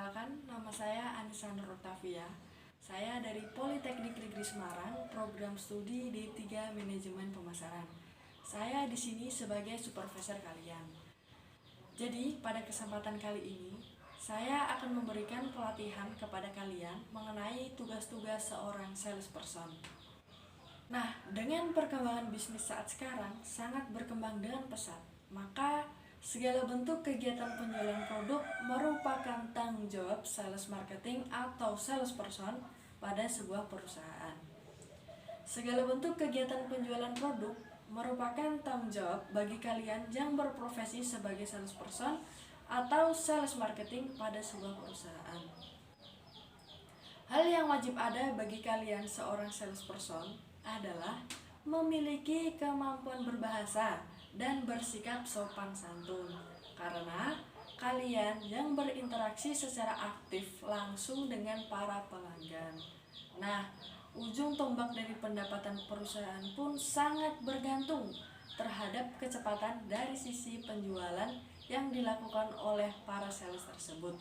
Perkenalkan, nama saya Anissa Nur Oktavia. Saya dari Politeknik Negeri Semarang, program studi D3 Manajemen Pemasaran. Saya di sini sebagai supervisor kalian. Jadi, pada kesempatan kali ini, saya akan memberikan pelatihan kepada kalian mengenai tugas-tugas seorang salesperson. Nah, dengan perkembangan bisnis saat sekarang sangat berkembang dengan pesat, maka segala bentuk kegiatan penjualan produk merupakan tanggung jawab sales marketing atau salesperson pada sebuah perusahaan. Segala bentuk kegiatan penjualan produk merupakan tanggung jawab bagi kalian yang berprofesi sebagai salesperson atau sales marketing pada sebuah perusahaan. Hal yang wajib ada bagi kalian seorang salesperson adalah memiliki kemampuan berbahasa dan bersikap sopan santun, karena kalian yang berinteraksi secara aktif langsung dengan para pelanggan. Nah, ujung tombak dari pendapatan perusahaan pun sangat bergantung terhadap kecepatan dari sisi penjualan yang dilakukan oleh para sales tersebut.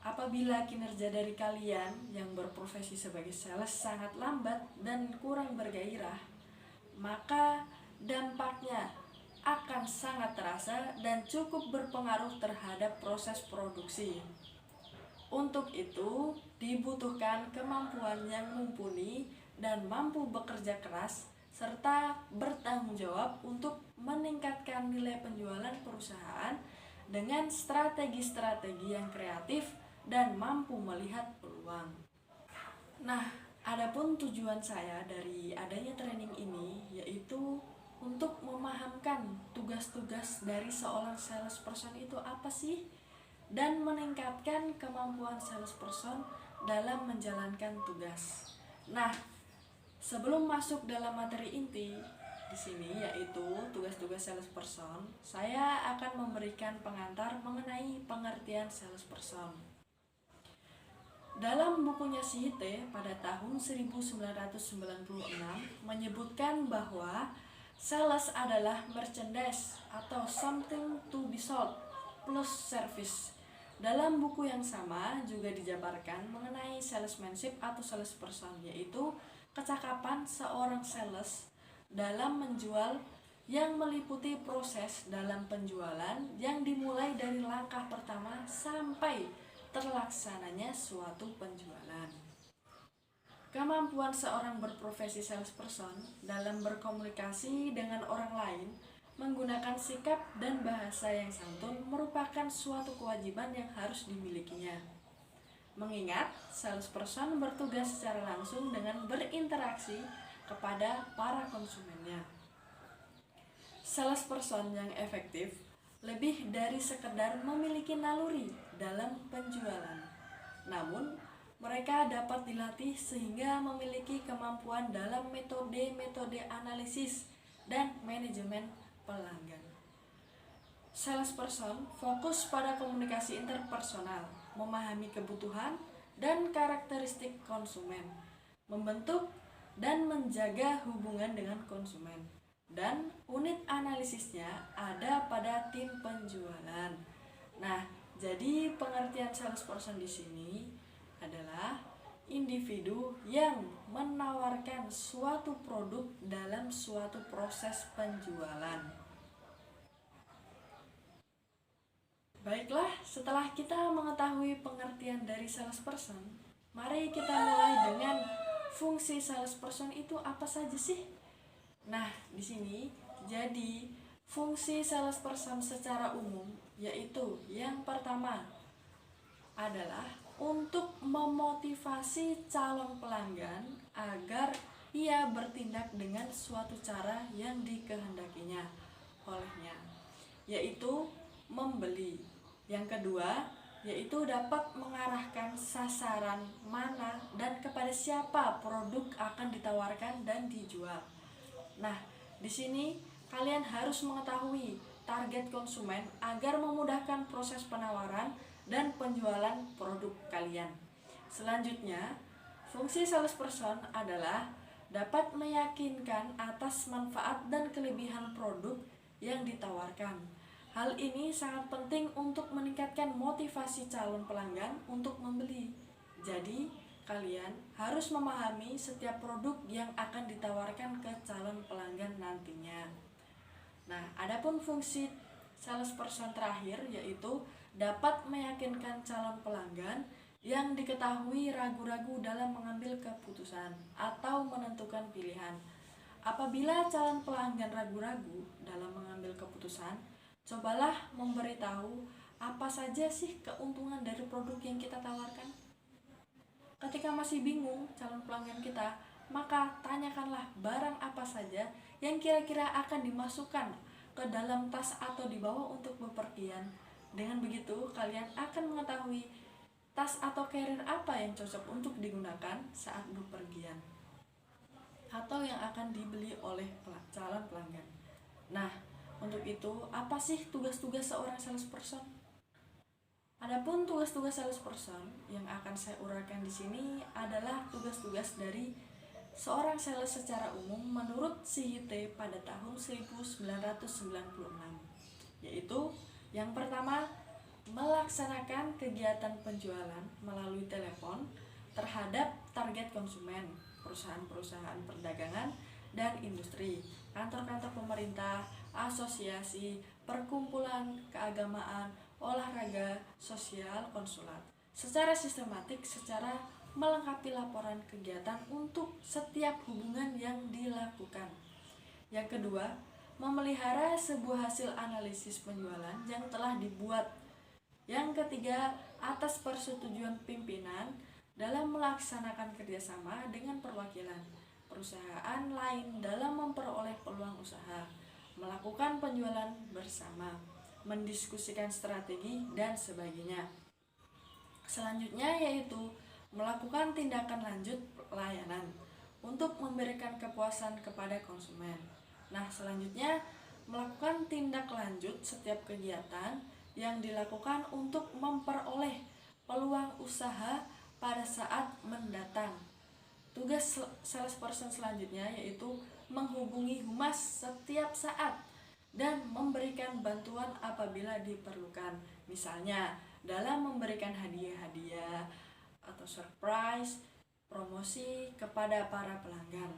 Apabila kinerja dari kalian yang berprofesi sebagai sales sangat lambat dan kurang bergairah, maka dampaknya akan sangat terasa dan cukup berpengaruh terhadap proses produksi. Untuk itu, dibutuhkan kemampuan yang mumpuni dan mampu bekerja keras serta bertanggung jawab untuk meningkatkan nilai penjualan perusahaan dengan strategi-strategi yang kreatif dan mampu melihat peluang. Nah, adapun tujuan saya dari adanya training ini yaitu untuk memahamkan tugas-tugas dari seorang salesperson itu apa sih, dan meningkatkan kemampuan salesperson dalam menjalankan tugas. Nah, sebelum masuk dalam materi inti di sini yaitu tugas-tugas salesperson, saya akan memberikan pengantar mengenai pengertian salesperson. Dalam bukunya Sihite pada tahun 1996 menyebutkan bahwa sales adalah merchandise atau something to be sold plus service. Dalam buku yang sama juga dijabarkan mengenai salesmanship atau salesperson, yaitu kecakapan seorang sales dalam menjual yang meliputi proses dalam penjualan yang dimulai dari langkah pertama sampai terlaksananya suatu penjualan. Kemampuan seorang berprofesi salesperson dalam berkomunikasi dengan orang lain menggunakan sikap dan bahasa yang santun merupakan suatu kewajiban yang harus dimilikinya. Mengingat salesperson bertugas secara langsung dengan berinteraksi kepada para konsumennya. Salesperson yang efektif lebih dari sekedar memiliki naluri dalam penjualan. Namun, mereka dapat dilatih sehingga memiliki kemampuan dalam metode-metode analisis dan manajemen pelanggan. Salesperson fokus pada komunikasi interpersonal, memahami kebutuhan dan karakteristik konsumen, membentuk dan menjaga hubungan dengan konsumen. Dan unit analisisnya ada pada tim penjualan. Nah, jadi pengertian salesperson di sini adalah individu yang menawarkan suatu produk dalam suatu proses penjualan. Baiklah, setelah kita mengetahui pengertian dari salesperson, mari kita mulai dengan fungsi salesperson itu apa saja sih? Nah, di sini jadi fungsi salesperson secara umum yaitu yang pertama adalah untuk memotivasi calon pelanggan agar ia bertindak dengan suatu cara yang dikehendakinya olehnya, yaitu membeli. Yang kedua yaitu dapat mengarahkan sasaran mana dan kepada siapa produk akan ditawarkan dan dijual. Nah, di sini kalian harus mengetahui target konsumen agar memudahkan proses penawaran dan penjualan produk kalian. Selanjutnya, fungsi salesperson adalah dapat meyakinkan atas manfaat dan kelebihan produk yang ditawarkan Hal ini sangat penting untuk meningkatkan motivasi calon pelanggan untuk membeli. Jadi, kalian harus memahami setiap produk yang akan ditawarkan ke calon pelanggan nantinya. Nah, adapun fungsi salesperson terakhir yaitu dapat meyakinkan calon pelanggan yang diketahui ragu-ragu dalam mengambil keputusan atau menentukan pilihan. Apabila calon pelanggan ragu-ragu dalam mengambil keputusan, cobalah memberitahu apa saja sih keuntungan dari produk yang kita tawarkan. Ketika masih bingung calon pelanggan kita, maka tanyakanlah barang apa saja yang kira-kira akan dimasukkan ke dalam tas atau dibawa untuk bepergian. Dengan begitu, kalian akan mengetahui tas atau carrier apa yang cocok untuk digunakan saat bepergian atau yang akan dibeli oleh calon pelanggan. Nah, untuk itu, apa sih tugas-tugas seorang salesperson? Adapun tugas-tugas salesperson yang akan saya uraikan di sini adalah tugas-tugas dari seorang sales secara umum menurut CIT pada tahun 1996, yaitu yang pertama, melaksanakan kegiatan penjualan melalui telepon terhadap target konsumen, perusahaan-perusahaan perdagangan dan industri, kantor-kantor pemerintah, asosiasi, perkumpulan keagamaan, olahraga, sosial, konsulat, secara sistematik, secara melengkapi laporan kegiatan untuk setiap hubungan yang dilakukan. Yang kedua, memelihara sebuah hasil analisis penjualan yang telah dibuat. Yang ketiga, atas persetujuan pimpinan dalam melaksanakan kerjasama dengan perwakilan perusahaan lain dalam memperoleh peluang usaha, melakukan penjualan bersama, mendiskusikan strategi, dan sebagainya. Selanjutnya yaitu melakukan tindakan lanjut layanan untuk memberikan kepuasan kepada konsumen. Nah, selanjutnya melakukan tindak lanjut setiap kegiatan yang dilakukan untuk memperoleh peluang usaha pada saat mendatang. Tugas salesperson selanjutnya yaitu menghubungi humas setiap saat dan memberikan bantuan apabila diperlukan. Misalnya, dalam memberikan hadiah-hadiah atau surprise, promosi kepada para pelanggan.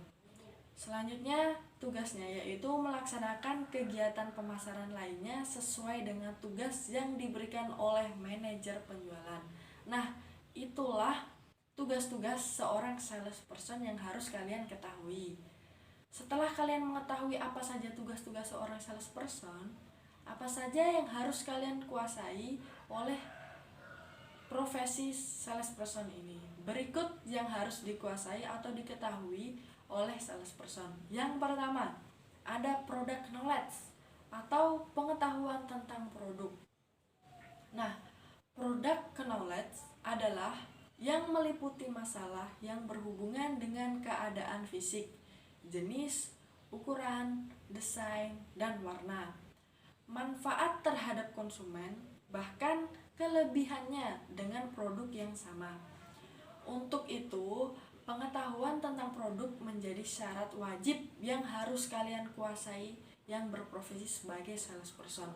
Selanjutnya, tugasnya yaitu melaksanakan kegiatan pemasaran lainnya sesuai dengan tugas yang diberikan oleh manajer penjualan. Nah, itulah tugas-tugas seorang salesperson yang harus kalian ketahui. Setelah kalian mengetahui apa saja tugas-tugas seorang salesperson, apa saja yang harus kalian kuasai oleh profesi salesperson ini, berikut yang harus dikuasai atau diketahui oleh salesperson. Yang pertama, ada product knowledge atau pengetahuan tentang produk. Nah, product knowledge adalah yang meliputi masalah yang berhubungan dengan keadaan fisik, jenis, ukuran, desain, dan warna, manfaat terhadap konsumen, bahkan kelebihannya dengan produk yang sama. Untuk itu, pengetahuan tentang produk menjadi syarat wajib yang harus kalian kuasai yang berprofesi sebagai salesperson.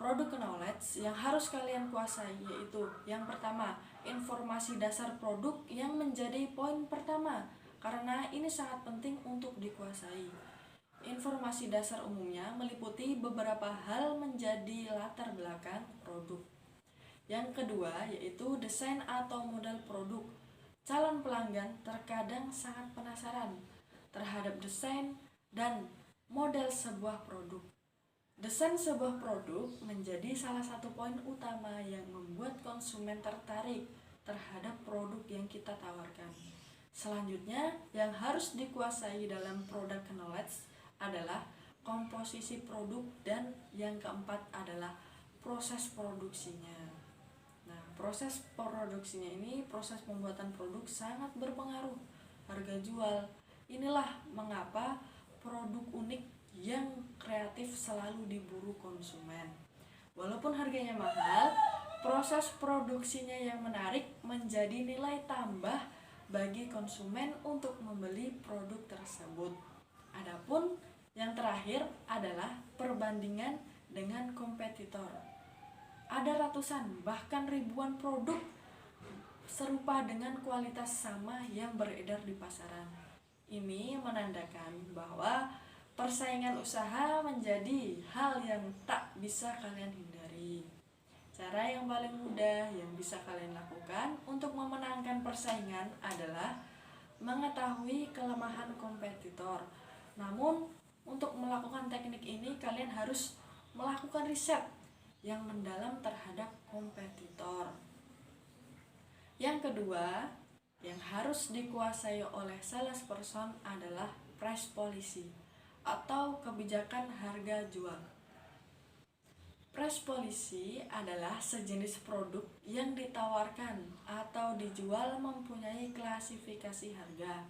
Product knowledge yang harus kalian kuasai yaitu yang pertama, informasi dasar produk yang menjadi poin pertama karena ini sangat penting untuk dikuasai. Informasi dasar umumnya meliputi beberapa hal menjadi latar belakang produk. Yang kedua yaitu desain atau model produk. Calon pelanggan terkadang sangat penasaran terhadap desain dan model sebuah produk. Desain sebuah produk menjadi salah satu poin utama yang membuat konsumen tertarik terhadap produk yang kita tawarkan. Selanjutnya, yang harus dikuasai dalam product knowledge adalah komposisi produk dan yang keempat adalah proses produksinya. Nah, proses produksinya ini, proses pembuatan produk sangat berpengaruh harga jual. Inilah mengapa produk unik yang kreatif selalu diburu konsumen. Walaupun harganya mahal, proses produksinya yang menarik menjadi nilai tambah bagi konsumen untuk membeli produk tersebut. Adapun yang terakhir adalah perbandingan dengan kompetitor. Ada ratusan bahkan ribuan produk serupa dengan kualitas sama yang beredar di pasaran. Ini menandakan bahwa persaingan usaha menjadi hal yang tak bisa kalian hindari. Cara yang paling mudah yang bisa kalian lakukan untuk memenangkan persaingan adalah mengetahui kelemahan kompetitor. Namun, untuk melakukan teknik ini kalian harus melakukan riset yang mendalam terhadap kompetitor. Yang kedua, yang harus dikuasai oleh salesperson adalah price policy atau kebijakan harga jual. Price policy adalah sejenis produk yang ditawarkan atau dijual mempunyai klasifikasi harga.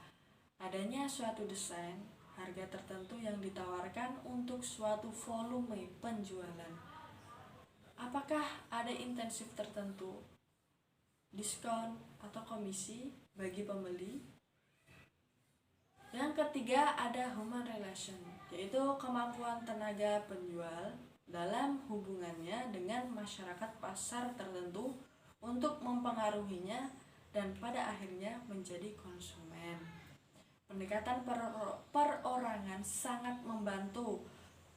Adanya suatu desain harga tertentu yang ditawarkan untuk suatu volume penjualan. Apakah ada intensif tertentu, diskon atau komisi bagi pembeli? Yang ketiga ada human relation, yaitu kemampuan tenaga penjual dalam hubungannya dengan masyarakat pasar tertentu untuk mempengaruhinya dan pada akhirnya menjadi konsumen. Pendekatan perorangan sangat membantu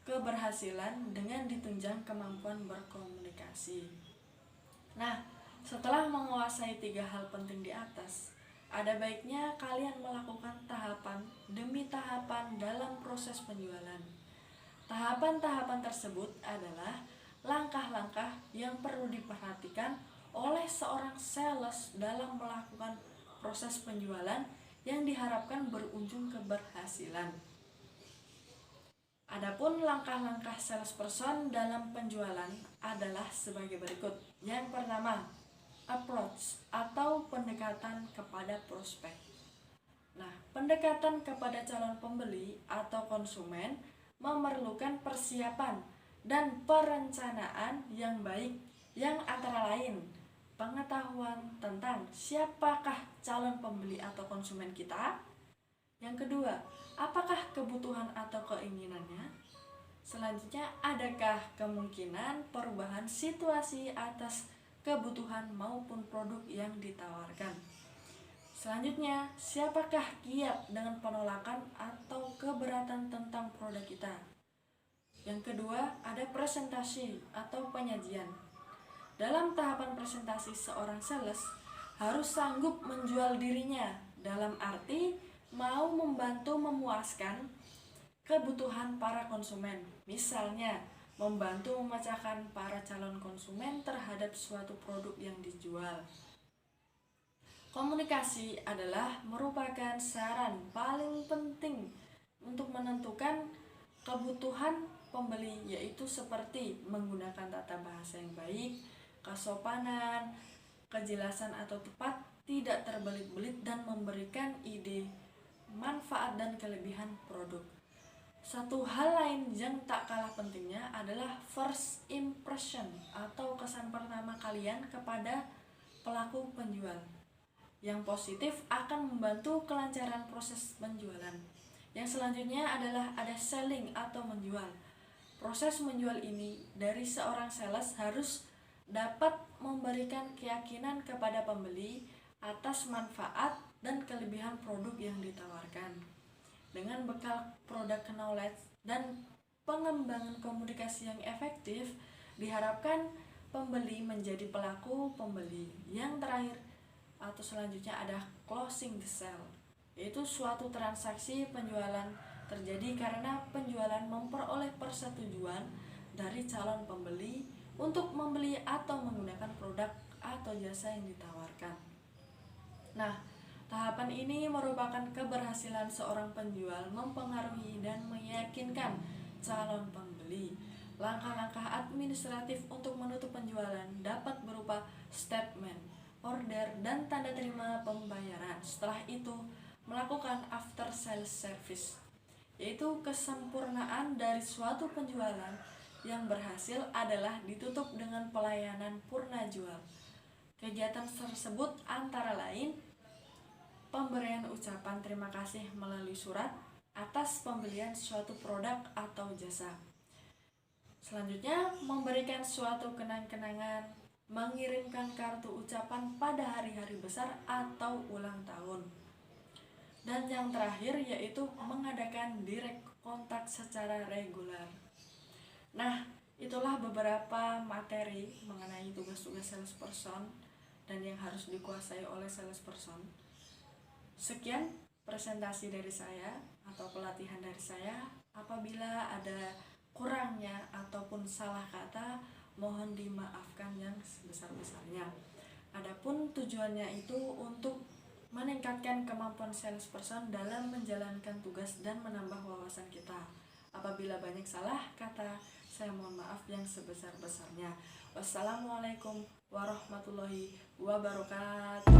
keberhasilan dengan ditunjang kemampuan berkomunikasi. Nah, setelah menguasai 3 hal penting di atas, ada baiknya kalian melakukan tahapan demi tahapan dalam proses penjualan. Tahapan-tahapan tersebut adalah langkah-langkah yang perlu diperhatikan oleh seorang sales dalam melakukan proses penjualan yang diharapkan berujung keberhasilan. Adapun langkah-langkah salesperson dalam penjualan adalah sebagai berikut. Yang pertama, approach atau pendekatan kepada prospek. Nah, pendekatan kepada calon pembeli atau konsumen memerlukan persiapan dan perencanaan yang baik, yang antara lain pengetahuan tentang siapakah calon pembeli atau konsumen kita. Yang kedua, apakah kebutuhan atau keinginannya? Selanjutnya, adakah kemungkinan perubahan situasi atas kebutuhan maupun produk yang ditawarkan? Selanjutnya, siapakah kiat dengan penolakan atau keberatan tentang produk kita? Yang kedua, ada presentasi atau penyajian. Dalam tahapan presentasi, seorang sales harus sanggup menjual dirinya, dalam arti mau membantu memuaskan kebutuhan para konsumen. Misalnya, membantu memecahkan para calon konsumen terhadap suatu produk yang dijual. Komunikasi adalah merupakan saran paling penting untuk menentukan kebutuhan pembeli, yaitu seperti menggunakan tata bahasa yang baik, kesopanan, kejelasan atau tepat, tidak terbelit-belit, dan memberikan ide, manfaat, dan kelebihan produk. Satu hal lain yang tak kalah pentingnya adalah first impression atau kesan pertama kalian kepada pelaku penjual. Yang positif akan membantu kelancaran proses penjualan. Yang selanjutnya adalah ada selling atau menjual. Proses menjual ini dari seorang sales harus dapat memberikan keyakinan kepada pembeli atas manfaat dan kelebihan produk yang ditawarkan. Dengan bekal product knowledge dan pengembangan komunikasi yang efektif, diharapkan pembeli menjadi pelaku pembeli. Yang terakhir atau selanjutnya ada closing the sale, yaitu suatu transaksi penjualan terjadi karena penjualan memperoleh persetujuan dari calon pembeli untuk membeli atau menggunakan produk atau jasa yang ditawarkan. Nah, tahapan ini merupakan keberhasilan seorang penjual mempengaruhi dan meyakinkan calon pembeli. Langkah-langkah administratif untuk menutup penjualan dapat berupa statement, order, dan tanda terima pembayaran. Setelah itu, melakukan after sales service, yaitu kesempurnaan dari suatu penjualan yang berhasil adalah ditutup dengan pelayanan purna jual. Kegiatan tersebut antara lain pemberian ucapan terima kasih melalui surat atas pembelian suatu produk atau jasa. Selanjutnya, memberikan suatu kenang-kenangan, mengirimkan kartu ucapan pada hari-hari besar atau ulang tahun. Dan yang terakhir yaitu mengadakan direct kontak secara reguler. Nah, itulah beberapa materi mengenai tugas-tugas salesperson dan yang harus dikuasai oleh salesperson. Sekian presentasi dari saya atau pelatihan dari saya. Apabila ada kurangnya ataupun salah kata, mohon dimaafkan yang sebesar-besarnya. Adapun tujuannya itu untuk meningkatkan kemampuan salesperson dalam menjalankan tugas dan menambah wawasan kita. Apabila banyak salah kata, saya mohon maaf yang sebesar-besarnya. Wassalamualaikum warahmatullahi wabarakatuh.